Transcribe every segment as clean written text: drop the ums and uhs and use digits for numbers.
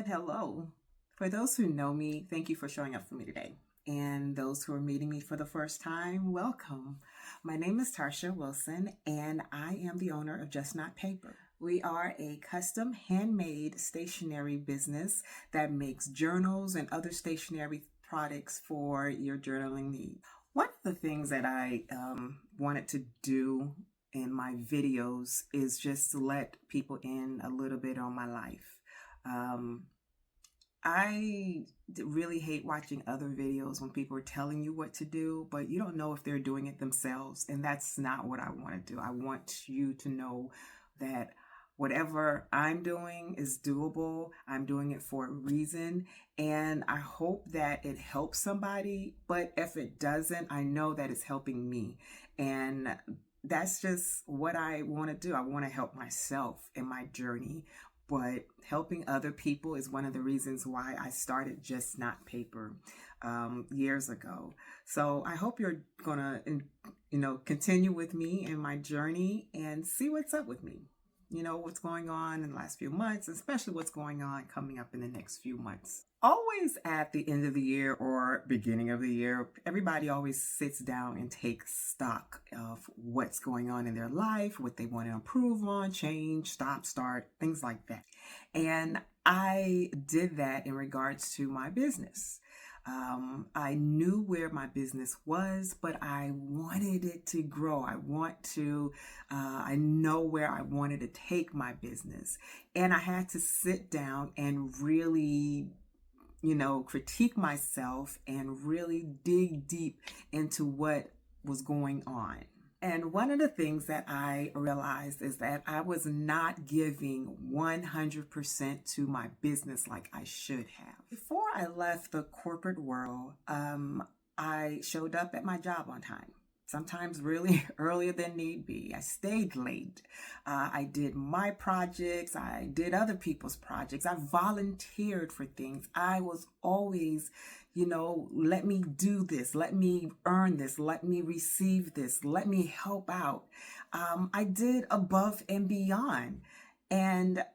Hello. For those who know me, thank you for showing up for me today. And those who are meeting me for the first time, welcome. My name is Tarsha Wilson, and I am the owner of Just Not Paper. We are a custom handmade stationery business that makes journals and other stationery products for your journaling needs. One of the things that I wanted to do in my videos is just to let people in a little bit on my life. I really hate watching other videos when people are telling you what to do, but you don't know if they're doing it themselves. And that's not what I want to do. I want you to know that whatever I'm doing is doable. I'm doing it for a reason. And I hope that it helps somebody. But if it doesn't, I know that it's helping me. And that's just what I want to do. I want to help myself in my journey. But helping other people is one of the reasons why I started Just Not Paper years ago. So I hope you're gonna, continue with me in my journey and see what's up with me. You know, what's going on in the last few months, especially what's going on coming up in the next few months. Always at the end of the year or beginning of the year, everybody always sits down and takes stock of what's going on in their life, what they want to improve on, change, stop, start, things like that. And I did that in regards to my business. I knew where my business was, but I wanted it to grow. I know where I wanted to take my business. And I had to sit down and really, critique myself and really dig deep into what was going on. And one of the things that I realized is that I was not giving 100% to my business like I should have. Before I left the corporate world, I showed up at my job on time. Sometimes really earlier than need be. I stayed late. I did my projects. I did other people's projects. I volunteered for things. I was always, let me do this. Let me earn this. Let me receive this. Let me help out. I did above and beyond. And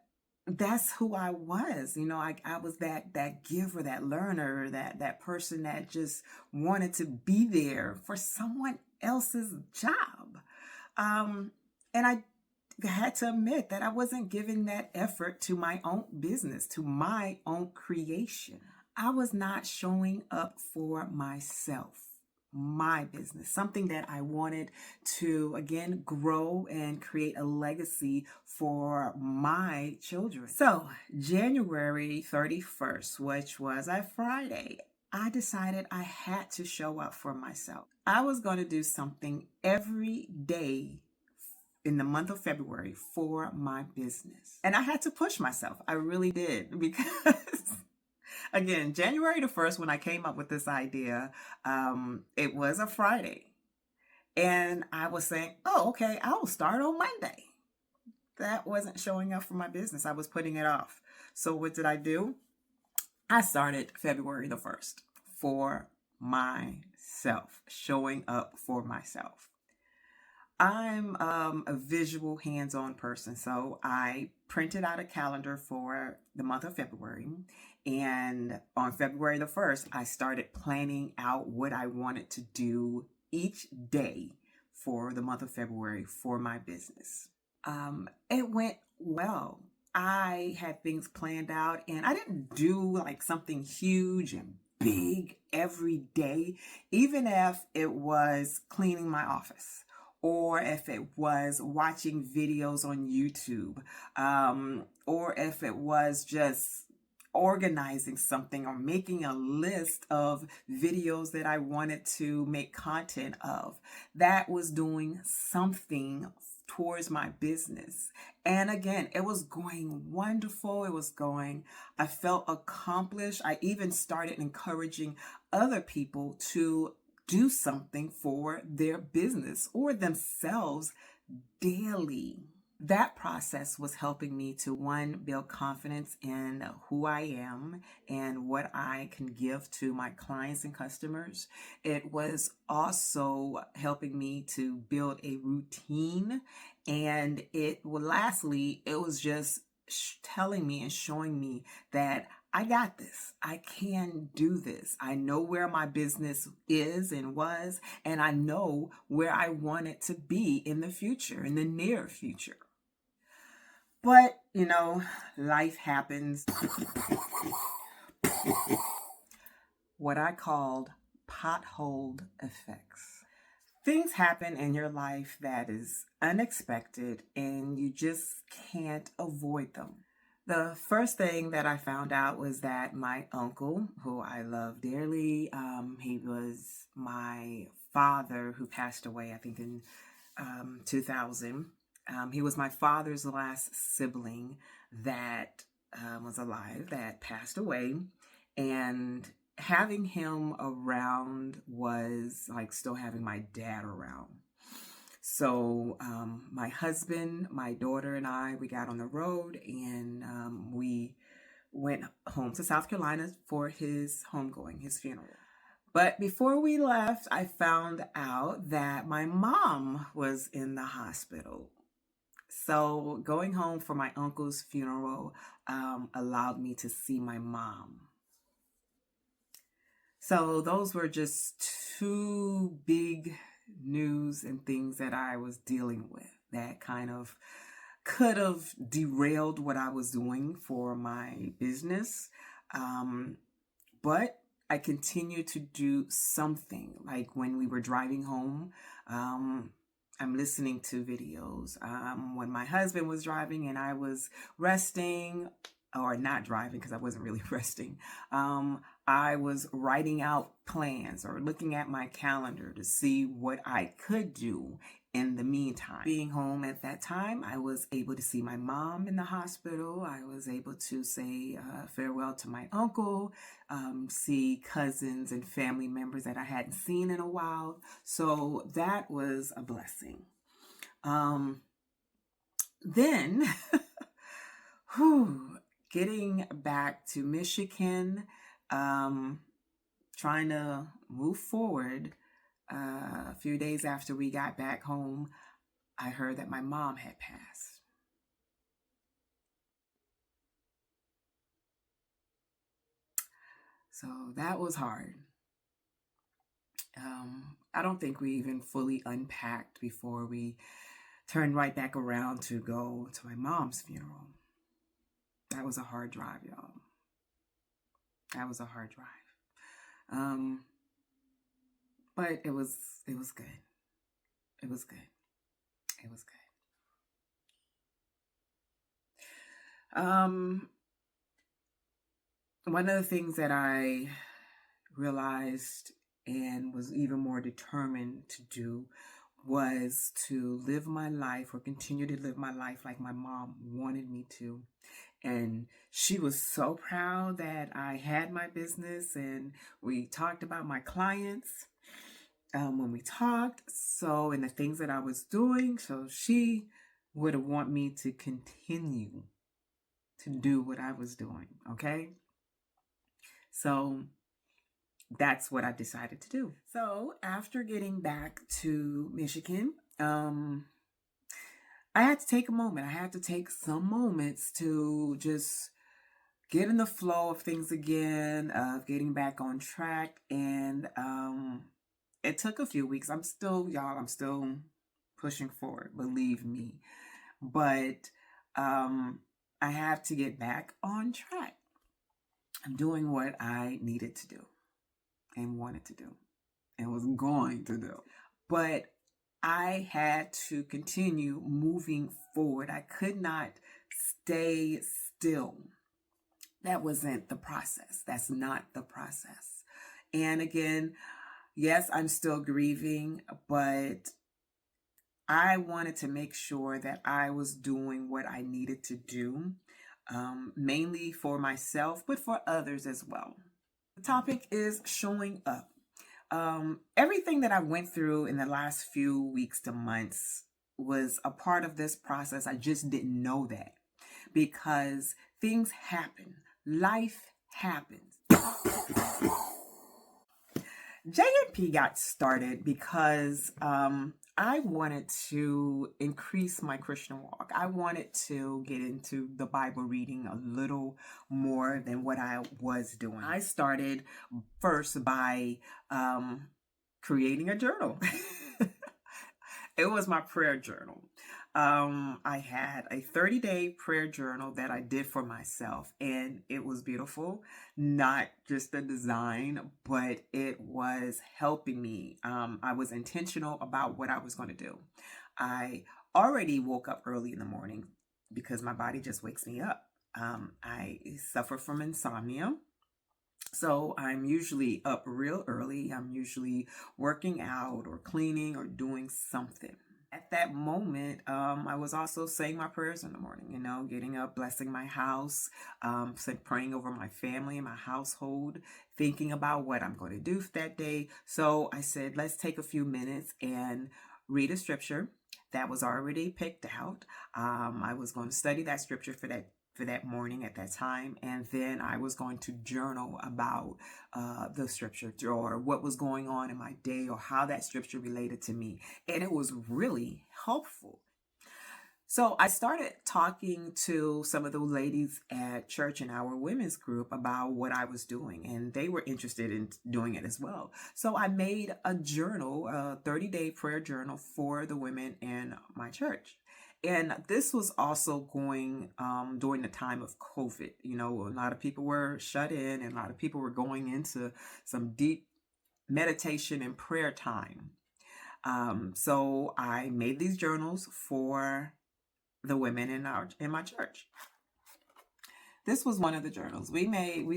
that's who I was. I was that giver, that learner, that person that just wanted to be there for someone else's job. And I had to admit that I wasn't giving that effort to my own business, to my own creation. I was not showing up for myself, my business, something that I wanted to, again, grow and create a legacy for my children. So January 31st, which was a Friday, I decided I had to show up for myself. I was going to do something every day in the month of February for my business. And I had to push myself. I really did, because again, January the 1st, when I came up with this idea, it was a Friday. And I was saying, oh, okay, I will start on Monday. That wasn't showing up for my business. I was putting it off. So what did I do? I started February the 1st for myself, showing up for myself. I'm a visual, hands-on person, so I printed out a calendar for the month of February, and on February the 1st, I started planning out what I wanted to do each day for the month of February for my business. It went well. I had things planned out, and I didn't do like something huge and big every day, even if it was cleaning my office, or if it was watching videos on YouTube, or if it was just organizing something or making a list of videos that I wanted to make content of. That was doing something towards my business. And again, it was going wonderful. I felt accomplished. I even started encouraging other people to do something for their business or themselves daily. That process was helping me to, one, build confidence in who I am and what I can give to my clients and customers. It was also helping me to build a routine. And lastly, it was just telling me and showing me that I got this. I can do this. I know where my business is and was, and I know where I want it to be in the future, in the near future. But, life happens. What I called pothole effects. Things happen in your life that is unexpected and you just can't avoid them. The first thing that I found out was that my uncle, who I love dearly, he was my father who passed away, I think in 2000. He was my father's last sibling that was alive, that passed away. And having him around was like still having my dad around. So my husband, my daughter, and we got on the road and we went home to South Carolina for his homegoing, his funeral. But before we left, I found out that my mom was in the hospital. So going home for my uncle's funeral allowed me to see my mom. So those were just two big news and things that I was dealing with that kind of could have derailed what I was doing for my business. But I continued to do something. Like when we were driving home, I'm listening to videos. When my husband was driving and I was resting, or not driving because I wasn't really resting, I was writing out plans or looking at my calendar to see what I could do in the meantime. Being home at that time, I was able to see my mom in the hospital. I was able to say farewell to my uncle, see cousins and family members that I hadn't seen in a while. So that was a blessing. Then, getting back to Michigan, trying to move forward. A few days after we got back home, I heard that my mom had passed. So that was hard. I don't think we even fully unpacked before we turned right back around to go to my mom's funeral. That was a hard drive, y'all. That was a hard drive. But it was good. It was good. It was good. One of the things that I realized and was even more determined to do was to live my life, or continue to live my life like my mom wanted me to. And she was so proud that I had my business, and we talked about my clients when we talked, and the things that I was doing. So she would have want me to continue to do what I was doing. Okay. So that's what I decided to do. So after getting back to Michigan, I had to take a moment. I had to take some moments to just get in the flow of things again, of getting back on track. And it took a few weeks. I'm still pushing forward, believe me. But I have to get back on track. I'm doing what I needed to do and wanted to do and was going to do. But I had to continue moving forward. I could not stay still. That wasn't the process. That's not the process. And again, yes, I'm still grieving, but I wanted to make sure that I was doing what I needed to do, mainly for myself, but for others as well. The topic is showing up. Everything that I went through in the last few weeks to months was a part of this process. I just didn't know that because things happen. Life happens. JNP got started because I wanted to increase my Christian walk. I wanted to get into the Bible reading a little more than what I was doing. I started first by creating a journal. It was my prayer journal. I had a 30-day prayer journal that I did for myself, and it was beautiful. Not just the design, but it was helping me. I was intentional about what I was going to do. I already woke up early in the morning because my body just wakes me up. I suffer from insomnia. So I'm usually up real early. I'm usually working out or cleaning or doing something. At that moment, I was also saying my prayers in the morning, getting up, blessing my house, praying over my family and my household, thinking about what I'm going to do that day. So I said, let's take a few minutes and read a scripture that was already picked out. I was going to study that scripture for that morning at that time, and then I was going to journal about the scripture or what was going on in my day or how that scripture related to me, and it was really helpful. So I started talking to some of the ladies at church in our women's group about what I was doing, and they were interested in doing it as well. So I made a journal, a 30-day prayer journal for the women in my church. And this was also going during the time of COVID. A lot of people were shut in, and a lot of people were going into some deep meditation and prayer time. So I made these journals for the women in my church. This was one of the journals we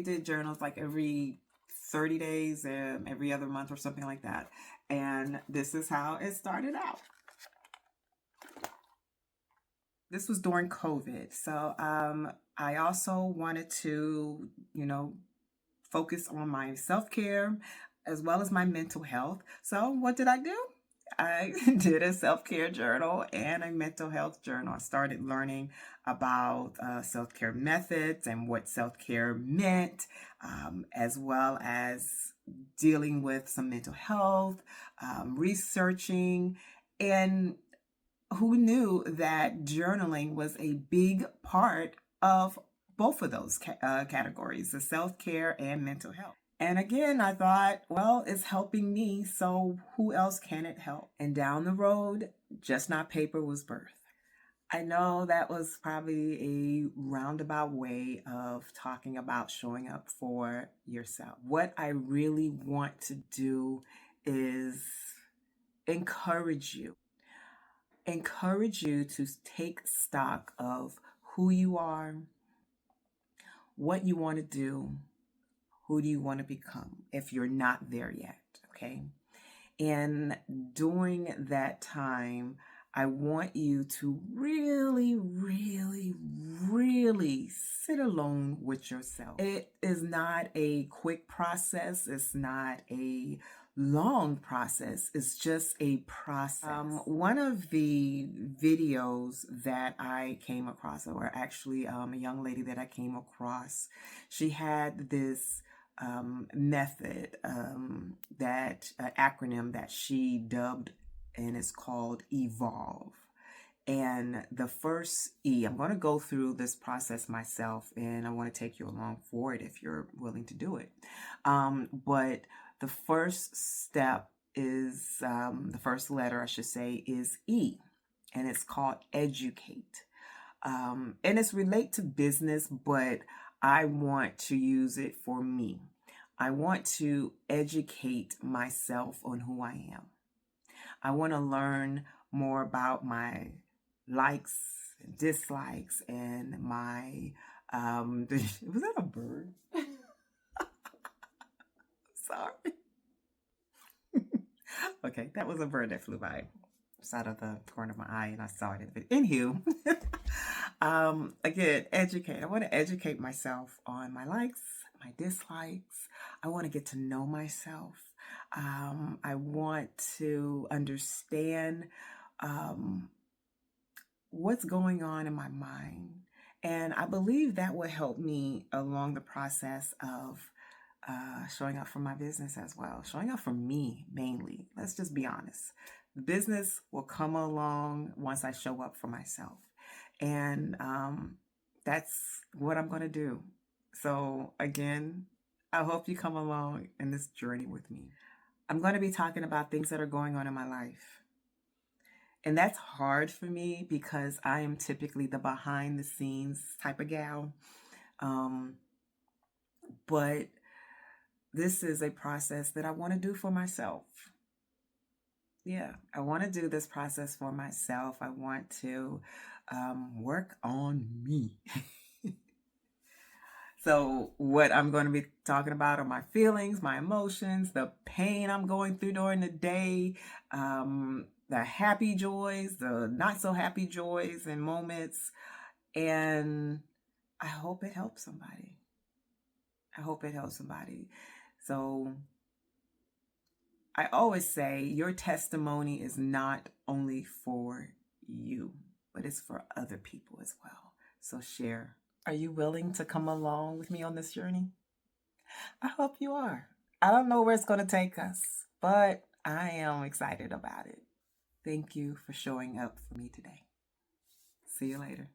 did journals like every 30 days and every other month or something like that. And this is how it started out. This was during COVID. So I also wanted to, focus on my self-care as well as my mental health. So what did I do? I did a self-care journal and a mental health journal. I started learning about self-care methods and what self-care meant, as well as dealing with some mental health, researching, and who knew that journaling was a big part of both of those categories, the self-care and mental health. And again, I thought, well, it's helping me, so who else can it help? And down the road, Just Not Paper was birthed. I know that was probably a roundabout way of talking about showing up for yourself. What I really want to do is encourage you to take stock of who you are, what you want to do, who do you want to become if you're not there yet, okay? And during that time, I want you to really, really, really sit alone with yourself. It is not a quick process. It's not a long process. It's just a process. One of the videos that I came across, or actually a young lady that I came across, she had this method, that acronym that she dubbed, and it's called EVOLVE. And the first E, I'm going to go through this process myself, and I want to take you along for it if you're willing to do it. But the first step is, the first letter, I should say, is E, and it's called educate. And it's relate to business, but I want to use it for me. I want to educate myself on who I am. I want to learn more about my likes, dislikes, and my, was that a bird? Sorry. Okay, that was a bird that flew by. It's out of the corner of my eye and I saw it. Anywho, again, educate. I want to educate myself on my likes, my dislikes. I want to get to know myself. I want to understand what's going on in my mind. And I believe that will help me along the process of showing up for my business as well. Showing up for me mainly. Let's just be honest. The business will come along once I show up for myself. And that's what I'm going to do. So again, I hope you come along in this journey with me. I'm going to be talking about things that are going on in my life. And that's hard for me because I am typically the behind the scenes type of gal. But this is a process that I want to do for myself. Yeah, I want to do this process for myself. I want to work on me. So what I'm going to be talking about are my feelings, my emotions, the pain I'm going through during the day, the happy joys, the not so happy joys and moments. And I hope it helps somebody. I hope it helps somebody. So I always say your testimony is not only for you, but it's for other people as well. So share. Are you willing to come along with me on this journey? I hope you are. I don't know where it's going to take us, but I am excited about it. Thank you for showing up for me today. See you later.